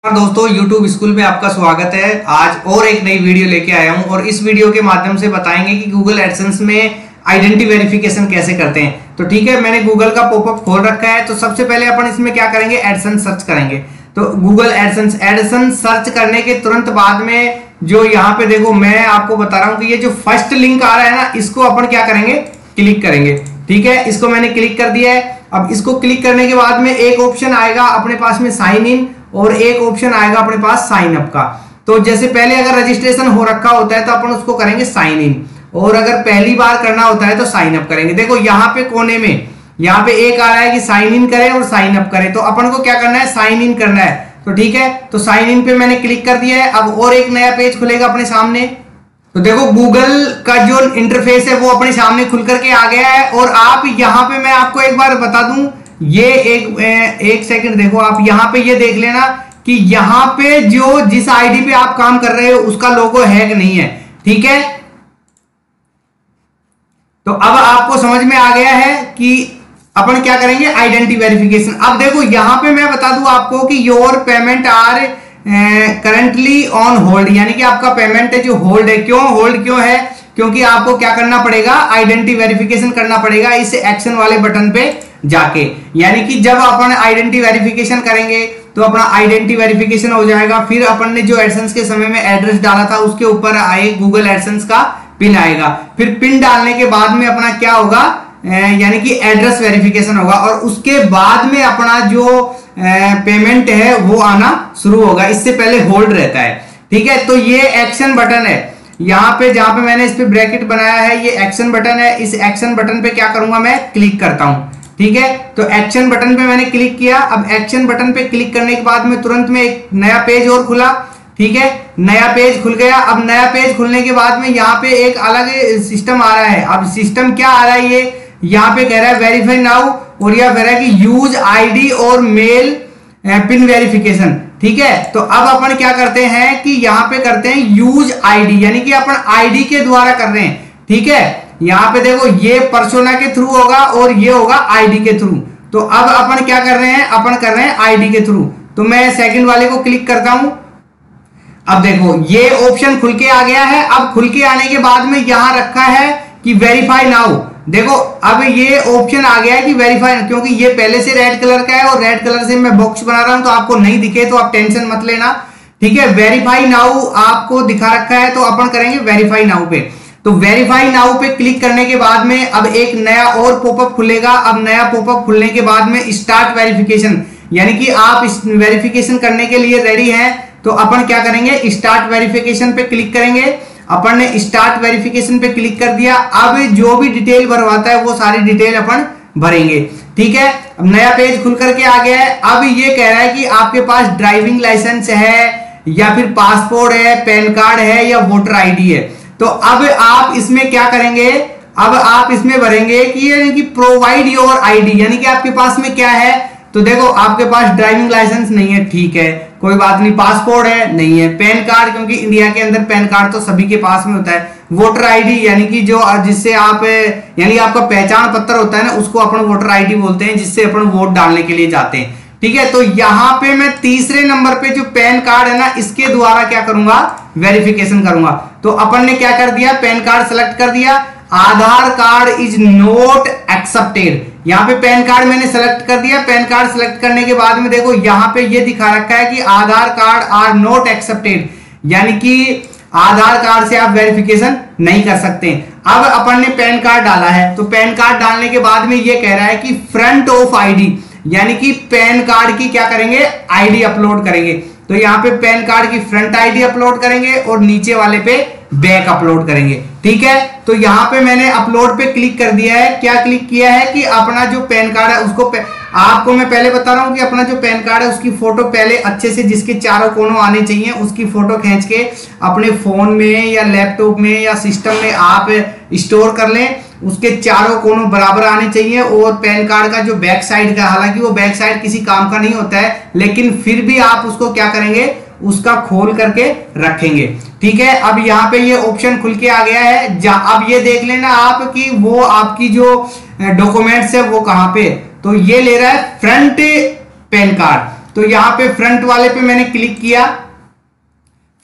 दोस्तों YouTube school में आपका स्वागत है। आज और एक नई वीडियो लेके आया हूं और इस वीडियो के माध्यम से बताएंगे कि Google एडसेंस में आइडेंटिटी वेरिफिकेशन कैसे करते हैं। तो ठीक है, मैंने Google का पॉपअप खोल रखा है। तो सबसे पहले अपन इसमें क्या करेंगे, एडसेंस सर्च करेंगे। तो Google एडसेंस सर्च करने के तुरंत बाद में जो यहाँ पे देखो, मैं आपको बता रहा हूँ कि ये जो फर्स्ट लिंक आ रहा है ना, इसको अपन क्या करेंगे, क्लिक करेंगे। ठीक है, इसको मैंने क्लिक कर दिया है। अब इसको क्लिक करने के बाद में एक ऑप्शन आएगा अपने पास में साइन इन और एक ऑप्शन आएगा अपने पास साइन अप का। तो जैसे पहले अगर रजिस्ट्रेशन हो रखा होता है तो अपन उसको करेंगे साइन इन, और अगर पहली बार करना होता है तो साइन अप करेंगे। देखो यहाँ पे कोने में यहाँ पे एक आ रहा है कि साइन इन करें और साइन अप करें। तो अपन को क्या करना है, साइन इन करना है। तो ठीक है, तो साइन इन पे मैंने क्लिक कर दिया है। अब और एक नया पेज खुलेगा अपने सामने। तो देखो गूगल का जो इंटरफेस है वो अपने सामने खुल करके आ गया है। और आप यहाँ पे मैं आपको एक बार बता दूं, ये एक सेकंड देखो, आप यहाँ पे ये देख लेना कि यहाँ पे जो जिस आईडी पे आप काम कर रहे हो उसका लोगो है कि नहीं है। ठीक है, तो अब आपको समझ में आ गया है कि अपन क्या करेंगे, आइडेंटिटी वेरिफिकेशन। अब देखो यहाँ पे मैं बता दूं आपको कि your payment are currently on hold, यानी कि आपका पेमेंट है जो होल्ड है। क्यों होल्ड क्यों है, क्योंकि आपको क्या करना पड़ेगा, आइडेंटिटी वेरिफिकेशन करना पड़ेगा इस एक्शन वाले बटन पे जाके। यानी कि जब अपन आइडेंटिटी वेरिफिकेशन करेंगे तो अपना आइडेंटिटी वेरिफिकेशन हो जाएगा। फिर अपन ने जो एडसेंस के समय में एड्रेस डाला था उसके ऊपर आए गूगल एडसेंस का पिन आएगा। फिर पिन डालने के बाद में अपना क्या होगा, यानी कि एड्रेस वेरिफिकेशन होगा, और उसके बाद में अपना जो पेमेंट है वो आना शुरू होगा। इससे पहले होल्ड रहता है। ठीक है, तो ये एक्शन बटन है यहाँ पे, जहां पे मैंने इस पे ब्रैकेट बनाया है, ये एक्शन बटन है। इस एक्शन बटन पे क्या करूंगा, मैं क्लिक करता हूं। ठीक है, तो एक्शन बटन पे मैंने क्लिक किया। अब एक्शन बटन पे क्लिक करने के बाद में तुरंत में एक नया पेज और खुला। ठीक है, नया पेज खुल गया। अब नया पेज खुलने के बाद में यहाँ पे एक अलग सिस्टम आ रहा है। अब सिस्टम क्या आ रहा है, ये यहाँ पे कह रहा है वेरीफाई नाउ, और यह कह रहा है कि यूज आईडी और मेल पिन वेरिफिकेशन। ठीक है, तो अब अपन क्या करते हैं कि यहाँ पे करते हैं यूज आईडी, यानी कि अपन आईडी के द्वारा कर रहे हैं। ठीक है, यहाँ पे देखो ये पर्सोना के थ्रू होगा और ये होगा आईडी के थ्रू। तो अब अपन क्या कर रहे हैं, अपन कर रहे हैं आईडी के थ्रू। तो मैं सेकंड वाले को क्लिक करता हूं। अब देखो ये ऑप्शन खुल के आ गया है। अब खुल के आने के बाद में यहां रखा है कि वेरीफाई नाउ। देखो अब ये ऑप्शन आ गया है कि वेरीफाई, क्योंकि ये पहले से रेड कलर का है और रेड कलर से मैं बॉक्स बना रहा हूं तो आपको नहीं दिखे तो आप टेंशन मत लेना। ठीक है, वेरीफाई नाउ आपको दिखा रखा है तो अपन करेंगे वेरीफाई नाउ पे। तो वेरीफाई नाउ पे क्लिक करने के बाद में अब एक नया और पॉपअप खुलेगा। अब नया पॉपअप खुलने के बाद में स्टार्ट वेरिफिकेशन, यानी कि आप इस वेरिफिकेशन करने के लिए रेडी हैं। तो अपन क्या करेंगे, स्टार्ट वेरिफिकेशन पे क्लिक करेंगे। अपन ने स्टार्ट वेरिफिकेशन पे क्लिक कर दिया। अब जो भी डिटेल भरवाता है वो सारी डिटेल अपन भरेंगे। ठीक है, अब नया पेज खुल करके आ गया है। अब ये कह रहा है कि आपके पास ड्राइविंग लाइसेंस है या फिर पासपोर्ट है, पैन कार्ड है या वोटर आईडी है। तो अब आप इसमें क्या करेंगे, अब आप इसमें भरेंगे कि यानी कि प्रोवाइड योर आईडी, यानी कि आपके पास में क्या है। तो देखो आपके पास ड्राइविंग लाइसेंस नहीं है, ठीक है कोई बात नहीं। पासपोर्ट है, नहीं है। पैन कार्ड, क्योंकि इंडिया के अंदर पैन कार्ड तो सभी के पास में होता है। वोटर आईडी, यानी कि जो जिससे आप, यानी आपका पहचान पत्र होता है ना, उसको अपन वोटर आईडी बोलते हैं, जिससे अपन वोट डालने के लिए जाते हैं। ठीक है, तो यहां पे मैं तीसरे नंबर पे जो पैन कार्ड है ना, इसके द्वारा क्या करूंगा, वेरिफिकेशन करूंगा। तो अपन ने क्या कर दिया, पैन कार्ड सेलेक्ट कर दिया। आधार कार्ड इज नॉट एक्सेप्टेड, यहाँ पे पैन कार्ड मैंने सेलेक्ट कर दिया। पैन कार्ड सेलेक्ट करने के बाद में देखो यहाँ पे ये दिखा रखा है कि आधार कार्ड आर नॉट एक्सेप्टेड, यानी कि आधार कार्ड से आप वेरिफिकेशन नहीं कर सकते। अब अपन ने पैन कार्ड डाला है, तो पैन कार्ड डालने के बाद में ये कह रहा है कि फ्रंट ऑफ आईडी, यानी कि पैन कार्ड की क्या करेंगे, आईडी अपलोड करेंगे। तो यहाँ पे पैन कार्ड की फ्रंट आईडी अपलोड करेंगे और नीचे वाले पे बैक अपलोड करेंगे। ठीक है, तो यहाँ पे मैंने अपलोड पे क्लिक कर दिया है। क्या क्लिक किया है कि अपना जो पैन कार्ड है उसको आपको मैं पहले बता रहा हूं कि अपना जो पैन कार्ड है उसकी फोटो पहले अच्छे से, जिसके चारों कोनों आने चाहिए, उसकी फोटो खींच के अपने फोन में या लैपटॉप में या सिस्टम में आप स्टोर कर लें। उसके चारों कोनों बराबर आने चाहिए। और पैन कार्ड का जो बैक साइड का, हालांकि वो बैक साइड किसी काम का नहीं होता है, लेकिन फिर भी आप उसको क्या करेंगे, उसका खोल करके रखेंगे। ठीक है, अब यहाँ पे ये ऑप्शन खुल के आ गया है। अब ये देख लेना आप कि वो आपकी जो डॉक्यूमेंट्स है वो कहाँ पे, तो ये ले रहा है फ्रंट पैन कार्ड। तो यहाँ पे फ्रंट वाले पे मैंने क्लिक किया,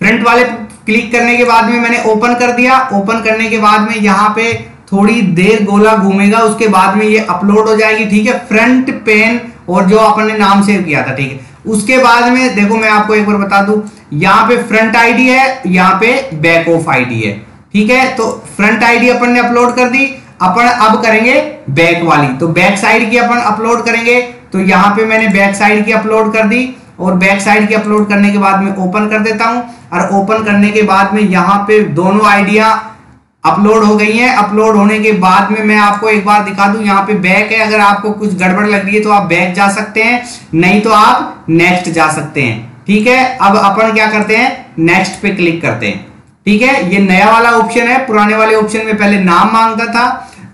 फ्रंट वाले क्लिक करने के बाद में मैंने ओपन कर दिया। ओपन करने के बाद में यहाँ पे थोड़ी देर गोला घूमेगा, उसके बाद में ये अपलोड हो जाएगी, ठीक है, फ्रंट पेन और जो अपन ने नाम सेव किया था, ठीक है। उसके बाद में देखो मैं आपको एक बार बता दूं, यहाँ पे फ्रंट आईडी है, यहाँ पे बैक ऑफ आईडी है, ठीक है। तो फ्रंट आईडी अपन ने अपलोड कर दी, अपन अब करेंगे बैक वाली, तो बैक साइड की अपन अपलोड करेंगे। तो यहाँ पे मैंने बैक साइड की अपलोड कर दी और बैक साइड की अपलोड करने के बाद में ओपन कर देता हूं, और ओपन करने के बाद में यहाँ पे दोनों आइडिया अपलोड हो गई हैं। अपलोड होने के बाद में मैं आपको एक बार दिखा दूं, यहाँ पे बैक है, अगर आपको कुछ गड़बड़ लग रही है तो आप बैक जा सकते हैं, नहीं तो आप नेक्स्ट जा सकते हैं, ठीक है। अब अपन क्या करते हैं, नेक्स्ट पे क्लिक करते हैं, ठीक है। ये नया वाला ऑप्शन है, पुराने वाले ऑप्शन में पहले नाम मांगता था,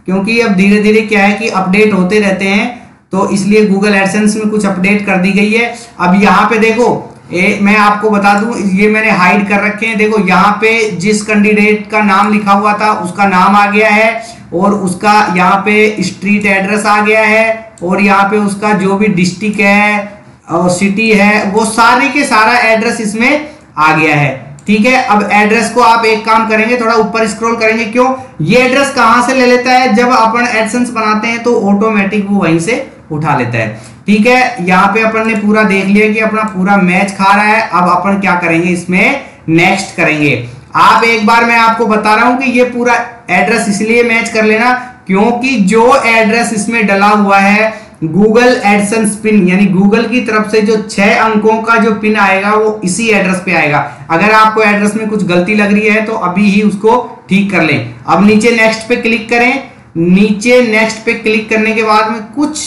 क्योंकि अब धीरे धीरे क्या है कि अपडेट होते रहते हैं, तो इसलिए गूगल एडसेंस में कुछ अपडेट कर दी गई है। अब यहाँ पे देखो मैं आपको बता दूं, ये मैंने हाइड कर रखे हैं, देखो यहाँ पे जिस कैंडिडेट का नाम लिखा हुआ था उसका नाम आ गया है, और उसका यहाँ पे स्ट्रीट एड्रेस आ गया है, और यहाँ पे उसका जो भी डिस्ट्रिक्ट है और सिटी है वो सारे के सारा एड्रेस इसमें आ गया है, ठीक है। अब एड्रेस को आप एक काम करेंगे, थोड़ा ऊपर स्क्रॉल करेंगे, क्यों, ये एड्रेस कहां से ले लेता है, जब अपन एडसेंस बनाते हैं तो ऑटोमेटिक वो वहीं से उठा लेता है, ठीक है। यहाँ पे अपन ने पूरा देख लिया कि अपना पूरा मैच खा रहा है। अब अपन क्या करेंगे, इसमें नेक्स्ट करेंगे। आप एक बार मैं आपको बता रहा हूं कि ये पूरा एड्रेस इसलिए मैच कर लेना क्योंकि जो एड्रेस इसमें डला हुआ है गूगल एडसेंस पिन, यानी गूगल की तरफ से जो 6 अंकों का जो पिन आएगा वो इसी एड्रेस पे आएगा। अगर आपको एड्रेस में कुछ गलती लग रही है तो अभी ही उसको ठीक कर लें। अब नीचे नेक्स्ट पे क्लिक करें, नीचे नेक्स्ट पे क्लिक करने के बाद में कुछ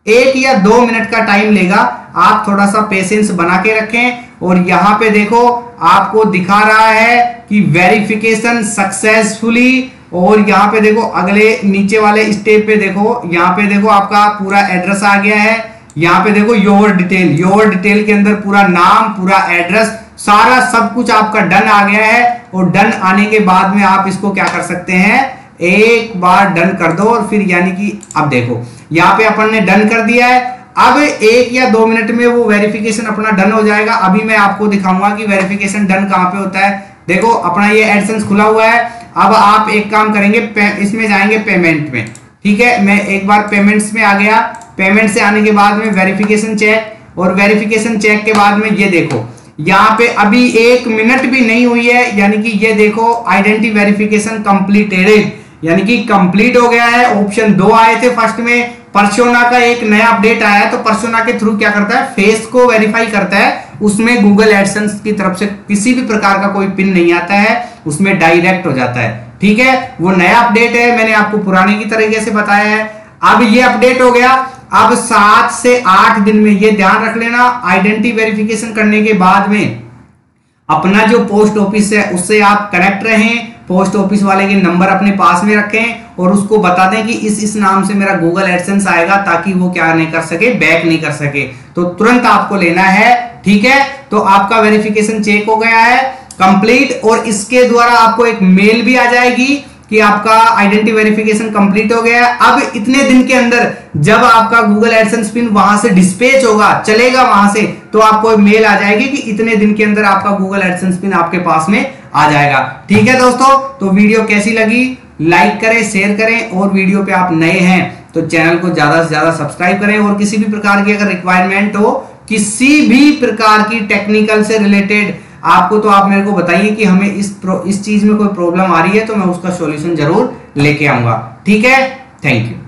1 या 2 मिनट का टाइम लेगा, आप थोड़ा सा पेशेंस बना के रखें। और यहाँ पे देखो आपको दिखा रहा है कि वेरिफिकेशन सक्सेसफुली, और यहाँ पे देखो अगले नीचे वाले स्टेप पे देखो, यहाँ पे देखो आपका पूरा एड्रेस आ गया है। यहाँ पे देखो योर डिटेल, योर डिटेल के अंदर पूरा नाम, पूरा एड्रेस, सारा सब कुछ आपका डन आ गया है। और डन आने के बाद में आप इसको क्या कर सकते हैं, एक बार डन कर दो, और फिर यानी कि अब देखो यहाँ पे अपन ने डन कर दिया है। अब 1 या 2 मिनट में वो वेरिफिकेशन अपना डन हो जाएगा। अभी मैं आपको दिखाऊंगा कि वेरिफिकेशन डन कहाँ पे होता है। देखो अपना ये एडसेंस खुला हुआ है। अब आप एक काम करेंगे, इसमें जाएंगे पेमेंट में, ठीक है। मैं एक बार पेमेंट्स में आ गया, पेमेंट से आने के बाद में वेरिफिकेशन चेक, और वेरिफिकेशन चेक के बाद में ये देखो यहाँ पे अभी 1 मिनट भी नहीं हुई है, यानी कि ये देखो आइडेंटिटी वेरिफिकेशन कंप्लीटेड, यानी कि कंप्लीट हो गया है। ऑप्शन 2 आए थे फर्स्ट में, पर्सोना का एक नया अपडेट आया है, तो पर्सोना के थ्रू क्या करता है, फेस को वेरीफाई करता है, उसमें गूगल एडसेंस की तरफ से किसी भी प्रकार का कोई पिन नहीं आता है, उसमें डायरेक्ट हो जाता है, ठीक है। वो नया अपडेट है, मैंने आपको पुराने की तरीके से बताया है। अब ये अपडेट हो गया। अब 7 से 8 दिन में, ये ध्यान रख लेना, आइडेंटिटी वेरिफिकेशन करने के बाद में अपना जो पोस्ट ऑफिस है उससे आप कनेक्ट रहें, पोस्ट ऑफिस वाले के नंबर अपने पास में रखें और उसको बता दें कि इस नाम से मेरा गूगल एडसेंस आएगा, ताकि वो क्या नहीं कर सके, बैक नहीं कर सके, तो तुरंत आपको लेना है, ठीक है। तो आपका वेरिफिकेशन चेक हो गया है कंप्लीट, और इसके द्वारा आपको एक मेल भी आ जाएगी कि आपका आइडेंटिटी वेरिफिकेशन कंप्लीट हो गया है। अब इतने दिन के अंदर जब आपका गूगल एडसेंस पिन वहां से डिस्पैच होगा, चलेगा वहां से, तो आपको मेल आ जाएगी कि इतने दिन के अंदर आपका गूगल एडसेंस पिन आपके पास में आ जाएगा, ठीक है दोस्तों। तो वीडियो कैसी लगी, लाइक करें, शेयर करें, और वीडियो पे आप नए हैं तो चैनल को ज्यादा से ज्यादा सब्सक्राइब करें। और किसी भी प्रकार की अगर रिक्वायरमेंट हो, किसी भी प्रकार की टेक्निकल से रिलेटेड आपको, तो आप मेरे को बताइए कि हमें इस चीज में कोई प्रॉब्लम आ रही है, तो मैं उसका सॉल्यूशन जरूर लेके आऊंगा, ठीक है। Thank you.